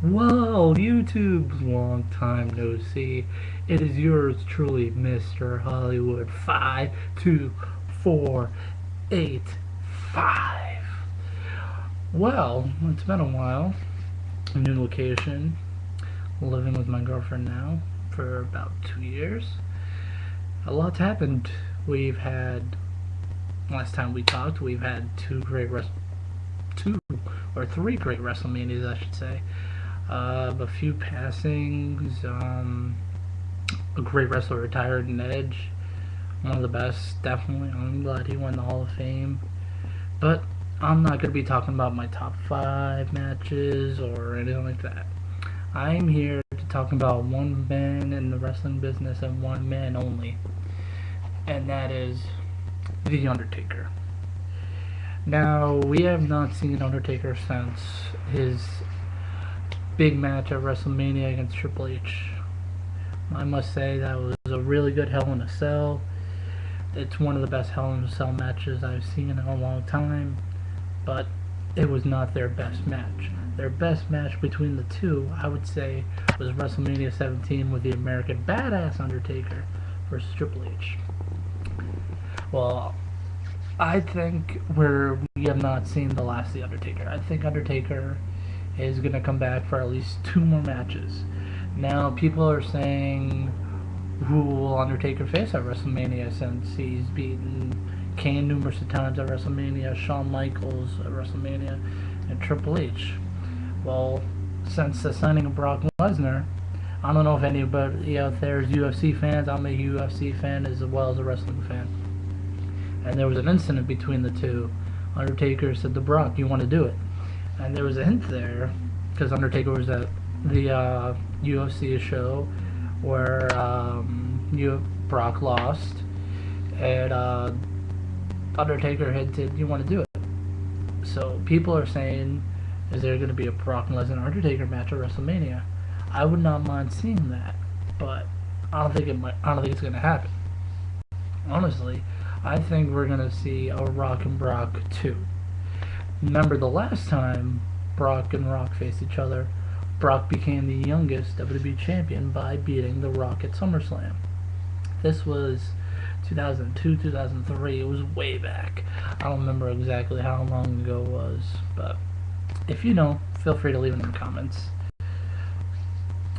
Whoa, YouTube's long time no see. It is yours truly, Mr. Hollywood 52485. Well, it's been a while. New location. Living with my girlfriend now for about 2 years. A lot's happened. We've had last time we talked, we've had two or three great WrestleManias, I should say. A few passings. A great wrestler retired in Edge. One of the best, definitely. I'm glad he won the Hall of Fame. But I'm not going to be talking about my top 5 matches or anything like that. I'm here to talk about one man in the wrestling business and one man only. And that is The Undertaker. Now, we have not seen Undertaker since his big match at WrestleMania against Triple H. I must say that was a really good Hell in a Cell. It's one of the best Hell in a Cell matches I've seen in a long time, but it was not their best match. Their best match between the two, I would say, was WrestleMania 17 with the American Badass Undertaker versus Triple H. Well, I think we have not seen the last of the Undertaker. I think Undertaker is going to come back for at least 2 more matches. Now, people are saying, who will Undertaker face at WrestleMania, since he's beaten Kane numerous times at WrestleMania, Shawn Michaels at WrestleMania, and Triple H. Well, since the signing of Brock Lesnar, I don't know if anybody out there is UFC fans. I'm a UFC fan as well as a wrestling fan. And there was an incident between the two. Undertaker said to Brock, "You want to do it?" And there was a hint there, because Undertaker was at the UFC show where Brock lost, and Undertaker hinted, "You want to do it?" So people are saying, is there going to be a Brock Lesnar Undertaker match at WrestleMania? I would not mind seeing that, but I don't think it's going to happen. Honestly, I think we're going to see a Rock and Brock 2. Remember the last time Brock and Rock faced each other, Brock became the youngest WWE champion by beating The Rock at SummerSlam. This was 2002, 2003. It was way back. I don't remember exactly how long ago it was, but if you know, feel free to leave it in the comments.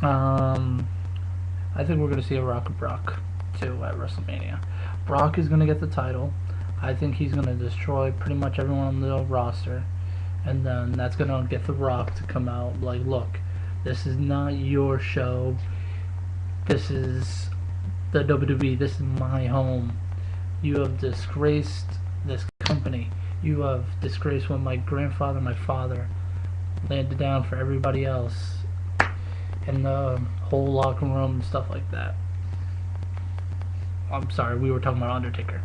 I think we're going to see a Rock and Brock 2 at WrestleMania. Brock is going to get the title. I think he's going to destroy pretty much everyone on the roster. And then that's going to get The Rock to come out like, look, this is not your show. This is the WWE. This is my home. You have disgraced this company. You have disgraced what my grandfather and my father landed down for everybody else in the whole locker room and stuff like that. I'm sorry, we were talking about Undertaker.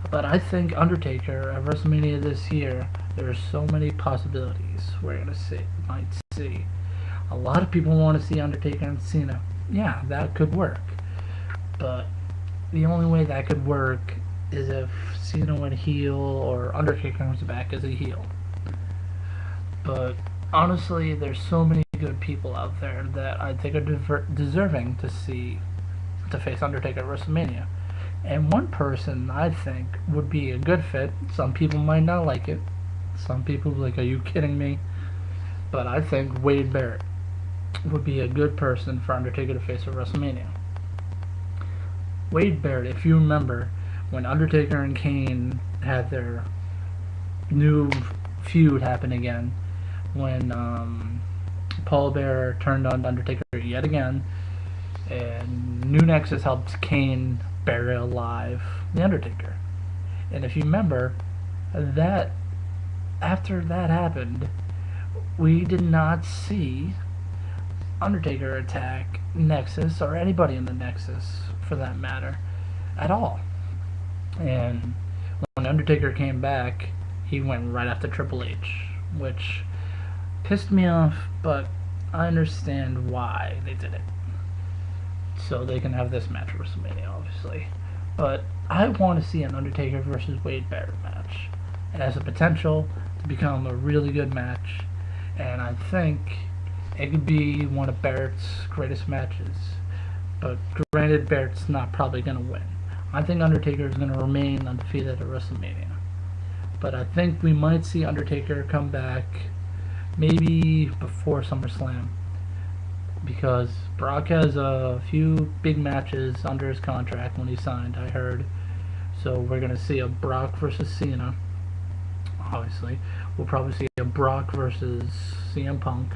But I think Undertaker at WrestleMania this year, there are so many possibilities we're going to might see. A lot of people want to see Undertaker and Cena. Yeah, that could work. But the only way that could work is if Cena went heel or Undertaker comes back as a heel. But honestly, there's so many good people out there that I think are deserving to face Undertaker at WrestleMania. And one person I think would be a good fit. Some people might not like it. Some people like, are you kidding me? But I think Wade Barrett would be a good person for Undertaker to face at WrestleMania. Wade Barrett, if you remember, when Undertaker and Kane had their new feud happen again, when Paul Bearer turned on Undertaker yet again, and New Nexus helped Kane bury alive the Undertaker. And if you remember, that after that happened, we did not see Undertaker attack Nexus, or anybody in the Nexus for that matter, at all. And when Undertaker came back, he went right after Triple H, which pissed me off, but I understand why they did it. So they can have this match at WrestleMania, obviously. But I want to see an Undertaker versus Wade Barrett match. It has the potential to become a really good match, and I think It could be one of Barrett's greatest matches. But granted, Barrett's not probably going to win. I think Undertaker is going to remain undefeated at WrestleMania. But I think we might see Undertaker come back maybe before SummerSlam. Because Brock has a few big matches under his contract when he signed, I heard. So we're going to see a Brock versus Cena, obviously. We'll probably see a Brock versus CM Punk.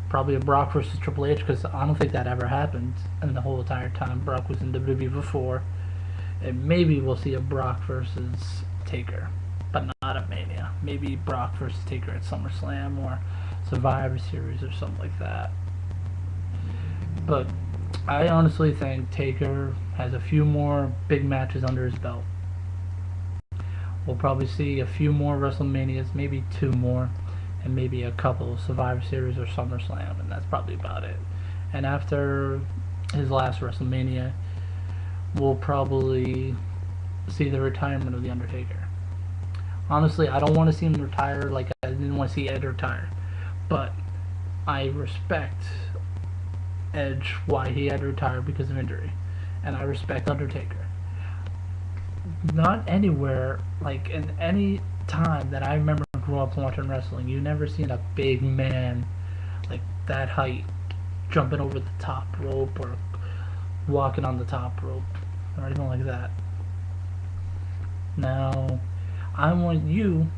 Probably a Brock versus Triple H, because I don't think that ever happened in the whole entire time Brock was in WWE before. And maybe we'll see a Brock versus Taker, but not at Mania. Maybe Brock versus Taker at SummerSlam or Survivor Series or something like that. But I honestly think Taker has a few more big matches under his belt. We'll probably see a few more WrestleManias, maybe 2 more, and maybe a couple Survivor Series or SummerSlam, and that's probably about it. And after his last WrestleMania, we'll probably see the retirement of The Undertaker. Honestly, I don't want to see him retire like I didn't want to see Ed retire, but I respect Edge why he had to retire because of injury, and I respect Undertaker. Not anywhere, like in any time that I remember growing up watching wrestling, you never seen a big man like that height jumping over the top rope or walking on the top rope or anything like that. Now, I want you,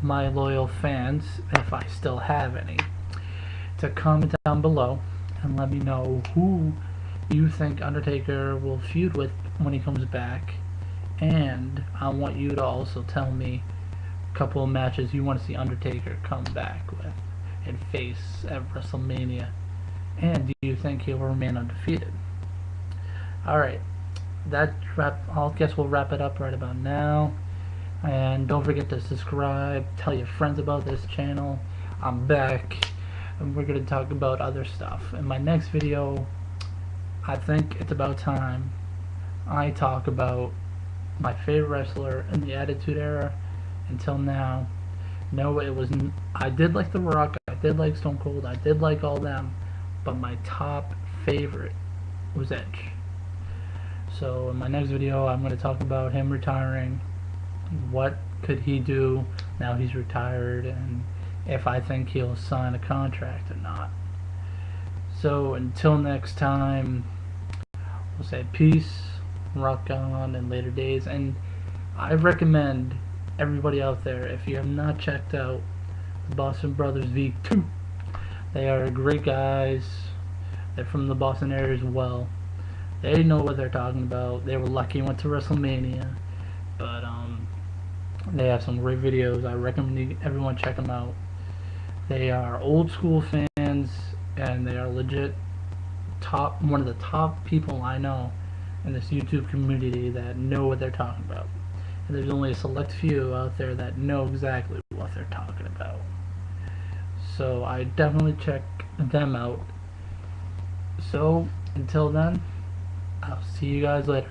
my loyal fans, if I still have any, to comment down below and let me know who you think Undertaker will feud with when he comes back. And I want you to also tell me a couple of matches you want to see Undertaker come back with and face at WrestleMania. And do you think he'll remain undefeated? Alright, I guess we'll wrap it up right about now. And don't forget to subscribe, tell your friends about this channel. I'm back, and we're going to talk about other stuff. In my next video, I think it's about time I talk about my favorite wrestler in the Attitude Era until now. No, I did like The Rock, I did like Stone Cold, I did like all them, but my top favorite was Edge. So in my next video, I'm going to talk about him retiring, what could he do now he's retired, and if I think he'll sign a contract or not. So until next time, we'll say peace, rock on in later days. And I recommend everybody out there, if you have not checked out the Boston Brothers V2, they are great guys. They're from the Boston area as well. They know what they're talking about. They were lucky and went to WrestleMania, but they have some great videos. I recommend everyone check them out. They are old school fans, and they are legit one of the top people I know in this YouTube community that know what they're talking about. And there's only a select few out there that know exactly what they're talking about. So I definitely check them out. So until then, I'll see you guys later.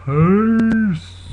Peace.